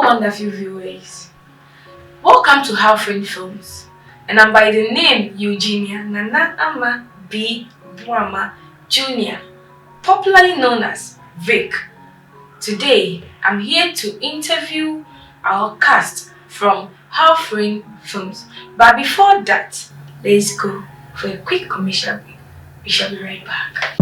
wonderful viewers. Welcome to Halfring Films, and I'm by the name Eugenia Nana Ama B. Buama Jr., popularly known as Vic. Today, I'm here to interview our cast from Halfring Films. But before that, let's go for a quick commercial break. We shall be right back.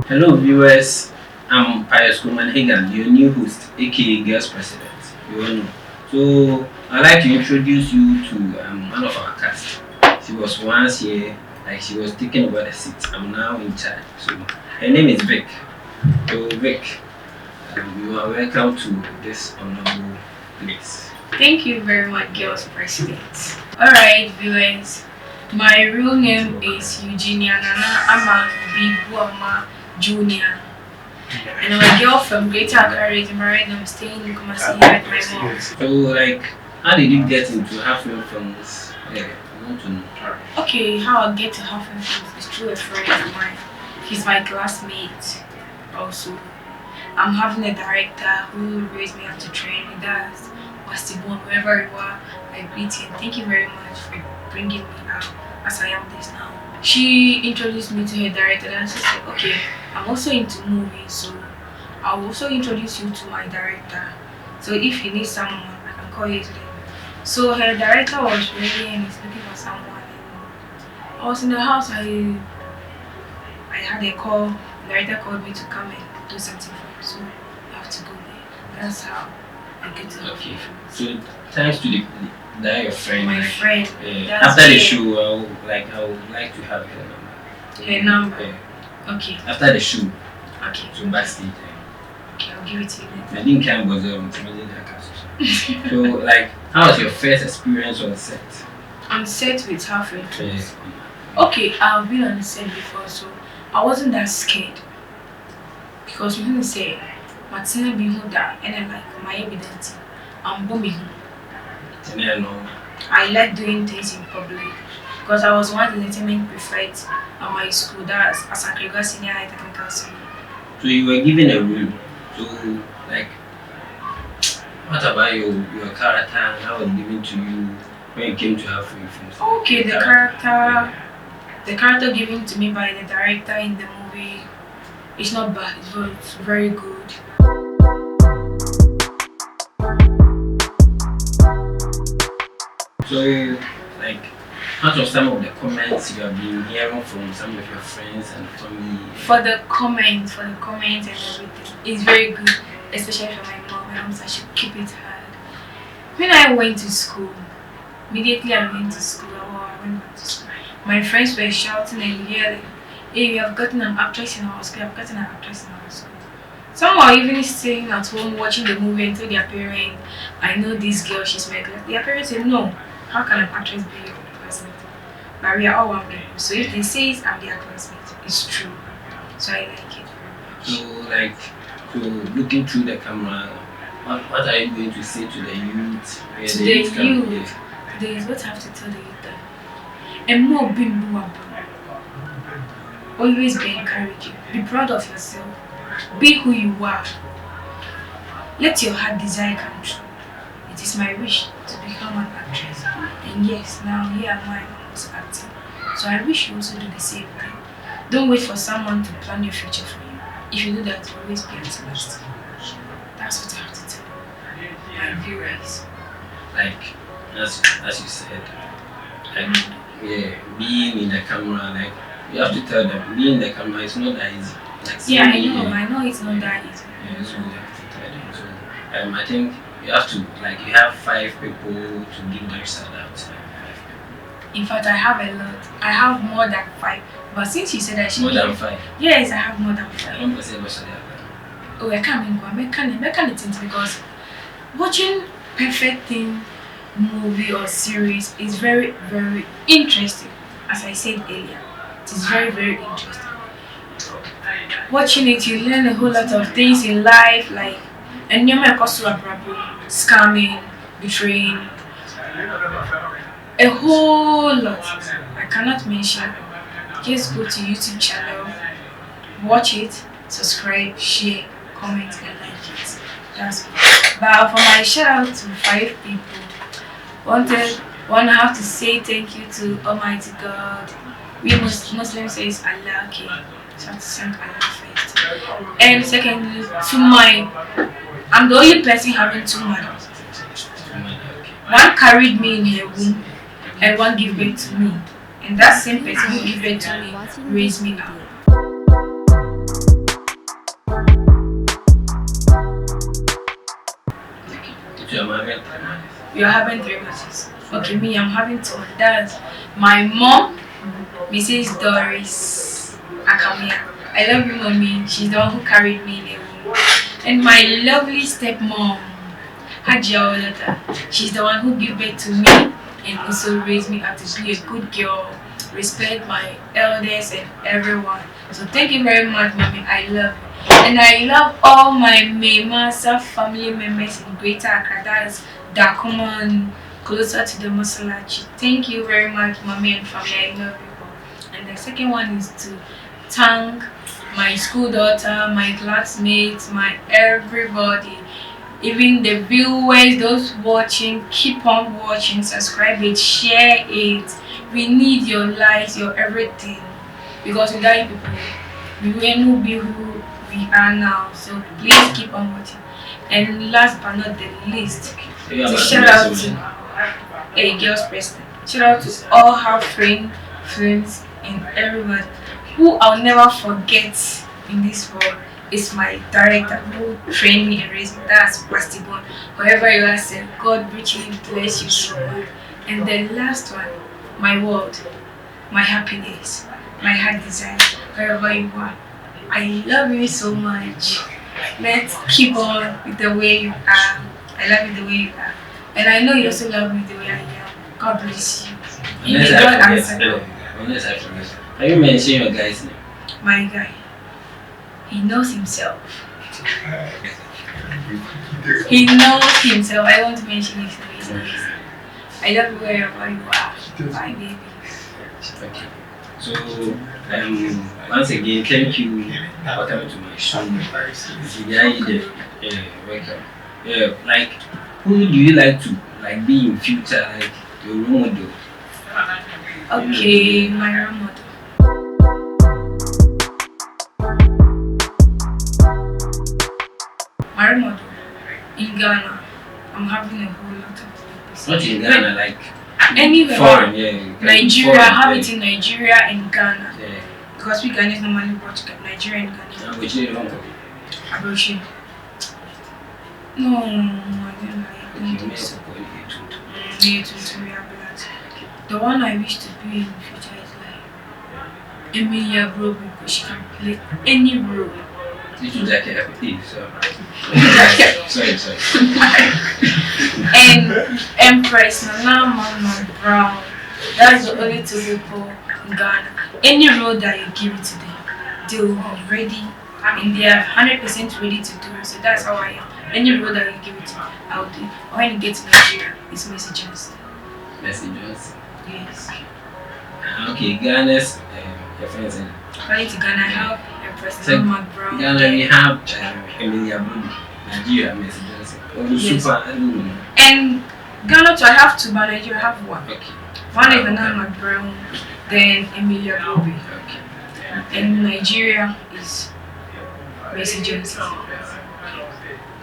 Hello viewers, I'm Pius Kuman Hagan, your new host, aka Girls President. You all know. So I'd like to introduce you to one of our cast. She was once here, like she was taking over the seat. I'm now in charge. So her name is Vic. So Vic, you are welcome to this honorable place. Thank you very much, Girls President. Alright, viewers. My real name is Eugenia Nana Ama B. Buama Jr. And I'm a girl from Greater Accra region. Right now I'm staying in Kumasi here with my mom. So like, how did you get into Halfring Films? Yeah, I want to know. Okay, how I get to Halfring Films is through a friend of mine. He's my classmate also. I'm having a director who raised me up to train. He does. Was the born wherever you are, I greet him. Thank you very much for bringing me out as I am this now. She introduced me to her director and she said, okay, I'm also into movies, so I'll also introduce you to my director. So if you need someone, I can call you today. So her director was ready and he's looking for someone. And I was in the house, I had a call. The director called me to come and do something for him, so I have to go there. That's how I get to Okay. So thanks to your friend. my friend. After the show, I would like to have her number. Her number. Yeah. Okay. After the show, Okay. so backstage. Okay, I'll give it to you I later. didn't come was So like, how was your first experience on set? I'm set with Halfring Yeah. Films. Okay, I've been on the set before, so I wasn't that scared. Because we didn't say, Martina be who that, and then like my evidence, I'm booming. And then I like doing things in public. Because I was one of the entertainment prefect at my school, that's as a Gregor Senior High Technical School. so you were given a role. So like, what about your character and how it was given to you when you came to Halfring Films? Okay, the character given to me by the director in the movie is not bad, it's very good. So like, out of some of the comments you have been hearing from some of your friends and family? For the comments and everything, it's very good, especially for my mom. My mom said I should keep it hard. When I went to school, immediately I went to school, I went back to school. My friends were shouting and yelling, hey, you have gotten an actress in our school, you have gotten an actress in our school. Some are even staying at home watching the movie and told their parents, I know this girl, she's my class. Their parents said, no, how can an actress be your classmate? But we are all one people. So if they say I'm their classmate, it's true. So I like it very much. So looking through the camera, what are you going to say to the youth? To the youth, there is what I have to tell the youth that and more being always be encouraging. Be proud of yourself. Be who you are. Let your heart desire come true. It is my wish to become an actress. And yes, now here am I almost acting. So I wish you also do the same thing. Don't wait for someone to plan your future for you. If you do that, you'll always be anti-last. That's what I have to tell my viewers. Like, as you said, like, yeah, being in the camera, like, you have to tell them, being in the camera is not that easy. Like, Yeah, I know it's not that easy. Yeah, so you have to tell them. So, I think you have to, like, you have 5 people to give them shout out. In fact, I have a lot. I have more than 5. But since you said I should More than 5. Yes, I have more than 5. 1% also there. Oh, I can't think because watching perfect thing movie or series is very, very interesting. As I said earlier, it is very, very interesting. Watching it, you learn a whole lot of things in life, like and scamming, betraying, a whole lot. I cannot mention. Just go to YouTube channel, watch it, subscribe, share, comment, and like it. That's all. But for my shout out to 5 people, wanted one have to say thank you to Almighty God. We Muslims says Allah, okay. So I have to thank Allah first. And secondly, to my I'm the only person having 2 mothers. One carried me in her womb and one gave birth to me. And that same person who gave birth to me raised me up. You're having 3 mothers. Okay, me, I'm having 2. That's my mom, Mrs. Doris Akamia. I love you, mommy. She's the one who carried me in her womb. And my lovely stepmom, Hajia Olata. She's the one who gave birth to me and also raised me up to be a good girl, respect my elders and everyone. So thank you very much, mommy. I love you. And I love all my Memasa family members in Greater Accra. That is Dakuman, closer to the Musalachi. Thank you very much, mommy and family. I love you all. And the second one is to thank my school daughter, my classmates, my everybody, even the viewers, those watching. Keep on watching, subscribe it, share it. We need your likes, your everything, because without you people, we wouldn't be who we are now. So please keep on watching. And last but not the least, to shout out to a girl's president. Shout out to all her friends, and everyone who I'll never forget in this world is my director who trained me and raised me. That's Pastor Bon. However you are, said, God richly bless you so much. And the last one, my world, my happiness, my heart desire, wherever you are. I love you so much. Let's keep on with the way you are. I love you the way you are. And I know you also love me the way I am. God bless you. Unless I forget. Have you mentioned your guy's name? My guy. He knows himself. He knows himself. I won't mention his name. I love you wherever you are. My baby. Okay. So, once again, thank you for coming to my show. Welcome. Yeah, like, who do you like to be in future, like your role model? Okay, my role model. My role model in Ghana. I'm having a whole lot of people. Not in Ghana, like anywhere. Foreign, yeah. Nigeria, Foreign, I have it in Nigeria and Ghana. Yeah. Because we Ghanaians normally watch Nigeria and Ghana. Which is wrong. Abuchi. No, I don't think so. The one I wish to be in the future is like Emilia Bro, because she can play any role. You do that happy, so. sorry. And Empress Nana Mama Brown. That's the only 2 people in Ghana. Any role that you give it to them, they will be ready and they are 100% ready to do it. So that's how I am. Any role that you give it to me, I'll do. Or when you get to Nigeria, it's messages. Messages? Yes. Okay, Ghana's your friends in. According to Ghana, I have Empress Nana Brown. Ghana, we have Emilia Bro. Nigeria messages. Yes. Super. And Ghana, too, I have 2, but Nigeria, I have 1. Okay. One is Nana Brown, then Emilia Bobby. Okay. And Nigeria is Mercy Johnson.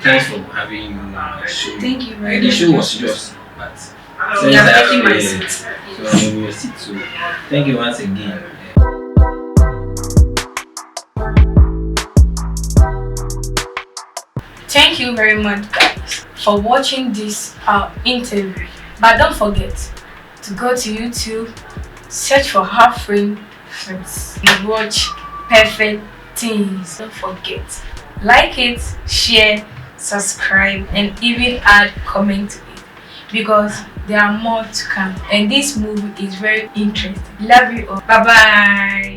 Thanks for having you on the show. Thank you very much. The show was yours, but you are taking my seat. So I'm in your seat. So thank you once again. Thank you very much, guys, for watching this interview. But don't forget to go to YouTube, search for Half Friends, and watch Perfect Things. Don't forget, like it, share, subscribe, and even add comment to it, because there are more to come. And this movie is very interesting. Love you all. Bye bye.